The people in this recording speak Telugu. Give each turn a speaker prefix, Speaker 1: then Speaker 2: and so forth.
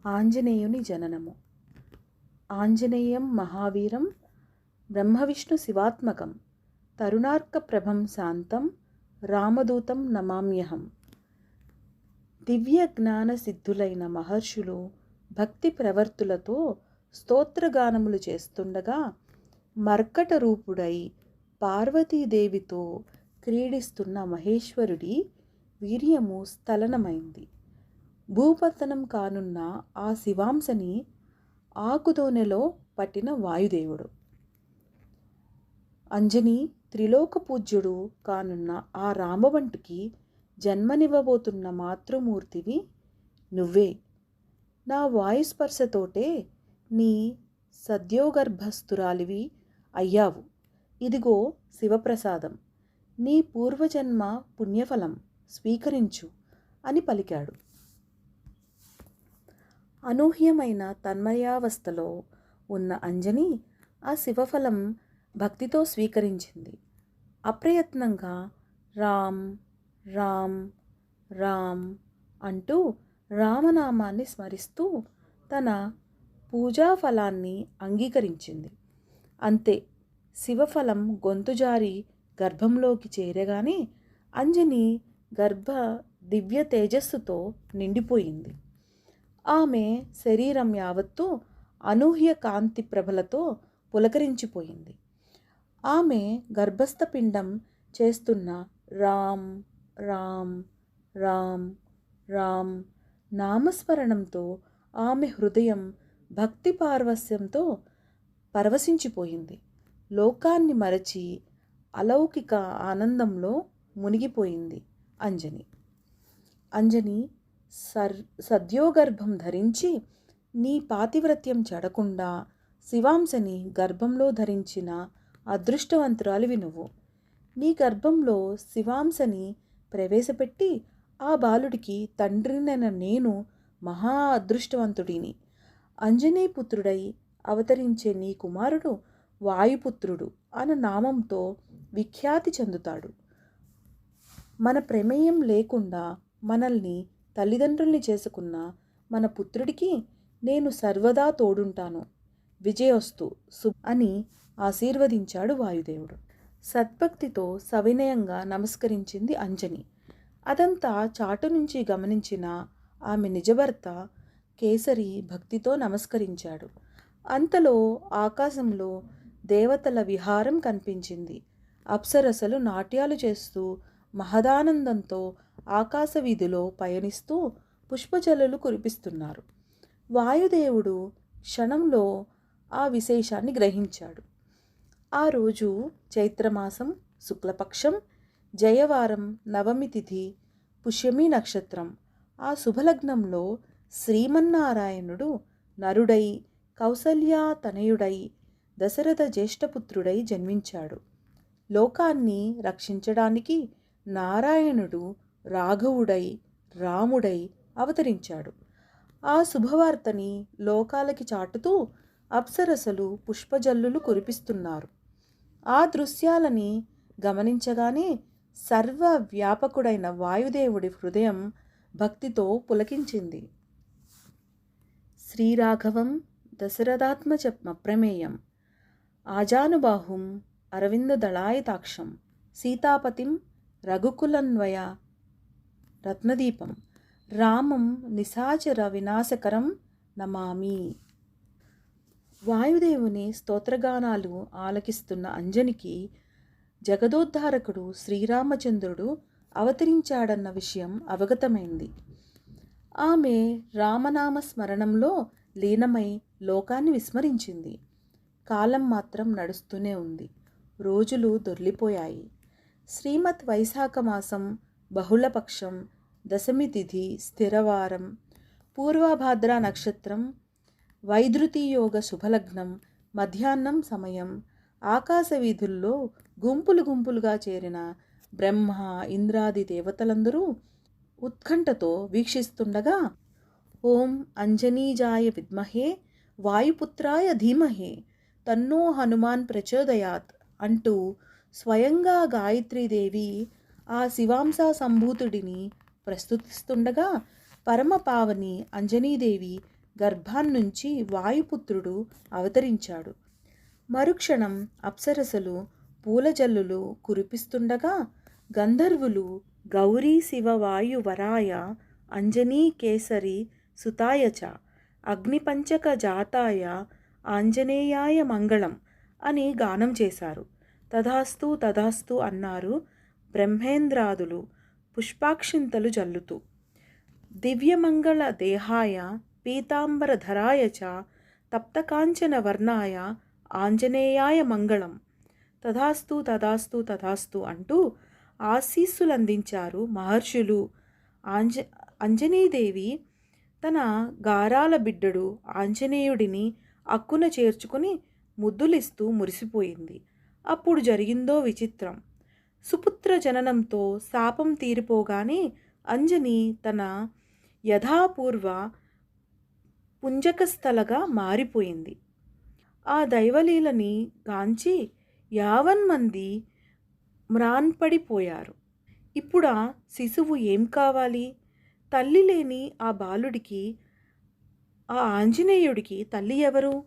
Speaker 1: ఆంజనేయుని జననము. ఆంజనేయం మహావీరం బ్రహ్మవిష్ణు శివాత్మకం తరుణార్కప్రభం శాంతం రామదూతం నమామ్యహం. దివ్య జ్ఞాన సిద్ధులైన మహర్షులు భక్తి ప్రవర్తులతో స్తోత్రగానములు చేస్తుండగా మర్కట రూపుడై పార్వతీదేవితో క్రీడిస్తున్న మహేశ్వరుడి వీర్యము స్థలనమైంది. భూపతనం కానున్న ఆ శివాంశని ఆకుదోనెలో పట్టిన వాయుదేవుడు. అంజనీ త్రిలోక పూజ్యుడు కానున్న ఆ రామవంటుకి జన్మనివ్వబోతున్న మాతృమూర్తివి నువ్వే. నా వాయుస్పర్శతోటే నీ సద్యోగర్భస్థురాలివి అయ్యావు. ఇదిగో శివప్రసాదం, నీ పూర్వజన్మ పుణ్యఫలం స్వీకరించు అని పలికాడు. అనూహ్యమైన తన్మయావస్థలో ఉన్న అంజని ఆ శివఫలం భక్తితో స్వీకరించింది. అప్రయత్నంగా రామ్ రామ్ రామ్ అంటూ రామనామాన్ని స్మరిస్తూ తన పూజాఫలాన్ని అంగీకరించింది. అంతే, శివఫలం గొంతు జారి గర్భంలోకి చేరగానే అంజని గర్భ దివ్య తేజస్సుతో నిండిపోయింది. ఆమె శరీరం యావత్తూ అనూహ్య కాంతి ప్రభలతో పులకరించిపోయింది. ఆమె గర్భస్థ పిండం చేస్తున్న రామ్ రామ్ రామ్ రామ్ నామస్మరణంతో ఆమె హృదయం భక్తి పార్వస్యంతో పరవశించిపోయింది. లోకాన్ని మరచి అలౌకిక ఆనందంలో మునిగిపోయింది అంజని. అంజని సద్యోగర్భం ధరించి నీ పాతివ్రత్యం చెడకుండా శివాంశని గర్భంలో ధరించిన అదృష్టవంతురాలివి నువ్వు. నీ గర్భంలో శివాంశని ప్రవేశపెట్టి ఆ బాలుడికి తండ్రినైన నేను మహా అదృష్టవంతుడిని. అంజనీపుత్రుడై అవతరించే నీ కుమారుడు వాయుపుత్రుడు అన్న నామంతో విఖ్యాతి చెందుతాడు. మన ప్రమేయం లేకుండా మనల్ని తల్లిదండ్రుల్ని చేసుకున్న మన పుత్రుడికి నేను సర్వదా తోడుంటాను. విజయోస్తు అని ఆశీర్వదించాడు వాయుదేవుడు. సద్భక్తితో సవినయంగా నమస్కరించింది అంజని. అదంతా చాటు నుంచి గమనించిన ఆమె నిజభర్త కేసరి భక్తితో నమస్కరించాడు. అంతలో ఆకాశంలో దేవతల విహారం కనిపించింది. అప్సరసలు నాట్యాలు చేస్తూ మహదానందంతో ఆకాశ వీధిలో పయనిస్తూ పుష్పజల్లులు కురిపిస్తున్నారు. వాయుదేవుడు క్షణంలో ఆ విశేషాన్ని గ్రహించాడు. ఆ రోజు చైత్రమాసం శుక్లపక్షం జయవారం నవమి తిథి పుష్యమి నక్షత్రం. ఆ శుభలగ్నంలో శ్రీమన్నారాయణుడు నరుడై కౌసల్యా తనయుడై దశరథ జ్యేష్ఠపుత్రుడై జన్మించాడు. లోకాన్ని రక్షించడానికి నారాయణుడు రాఘవుడై రాముడై అవతరించాడు. ఆ శుభవార్తని లోకాలకి చాటుతూ అప్సరసలు పుష్పజల్లులు కురిపిస్తున్నారు. ఆ దృశ్యాలని గమనించగానే సర్వ వ్యాపకుడైన వాయుదేవుడి హృదయం భక్తితో పులకించింది. శ్రీరాఘవం దశరథాత్మజమప్రమేయం ఆజానుబాహుం అరవిందదళాయతాక్షం సీతాపతిం రఘుకులన్వయ రత్నదీపం రామం నిశాచర వినాశకరం నమామి. వాయుదేవుని స్తోత్రగానాలు ఆలకిస్తున్న అంజనికి జగదోద్ధారకుడు శ్రీరామచంద్రుడు అవతరించాడన్న విషయం అవగతమైంది. ఆమె రామనామ స్మరణంలో లీనమై లోకాన్ని విస్మరించింది. కాలం మాత్రం నడుస్తూనే ఉంది. రోజులు దొర్లిపోయాయి. శ్రీమత్ వైశాఖ మాసం బహుళపక్షం దశమి తిథి స్థిరవారం పూర్వభాద్ర నక్షత్రం వైద్రుతియోగ శుభలగ్నం మధ్యాహ్నం సమయం. ఆకాశ వీధుల్లో గుంపులు గుంపులుగా చేరిన బ్రహ్మ ఇంద్రాది దేవతలందరూ ఉత్కంఠతో వీక్షిస్తుండగా ఓం అంజనీజాయ విద్మహే వాయుపుత్రాయ ధీమహే తన్నో హనుమాన్ ప్రచోదయాత్ అంటూ స్వయంగా గాయత్రీదేవి ఆ శివాంశ సంభూతుడిని ప్రస్తుతిస్తుండగా పరమపావని అంజనీదేవి గర్భాన్నుంచి వాయుపుత్రుడు అవతరించాడు. మరుక్షణం అప్సరసలు పూలజల్లులు కురిపిస్తుండగా గంధర్వులు గౌరీ శివవాయు వరాయ అంజనీ కేసరి సుతాయ చ అగ్నిపంచక జాతాయ ఆంజనేయాయ మంగళం అని గానం చేశారు. తథాస్తు తథాస్తు అన్నారు బ్రహ్మేంద్రాదులు పుష్పాక్షింతలు జల్లుతూ. దివ్యమంగళ దేహాయ పీతాంబరధరాయ చ తప్తకాంచన వర్ణాయ ఆంజనేయాయ మంగళం. తథాస్తు తథాస్తు తథాస్తు అంటూ ఆశీస్సులందించారు మహర్షులు. అంజనీదేవి తన గారాల బిడ్డడు ఆంజనేయుడిని అక్కున చేర్చుకుని ముద్దులిస్తూ మురిసిపోయింది. అప్పుడు జరిగిందో విచిత్రం. సుపుత్ర జననంతో శాపం తీరిపోగానే అంజని తన యథాపూర్వ పుంజకస్థలగా మారిపోయింది. ఆ దైవలీలని గాంచి యావన్మంది మ్రాన్పడిపోయారు. ఇప్పుడా శిశువు ఏం కావాలి? తల్లి లేని ఆ బాలుడికి, ఆ ఆంజనేయుడికి తల్లి ఎవరు?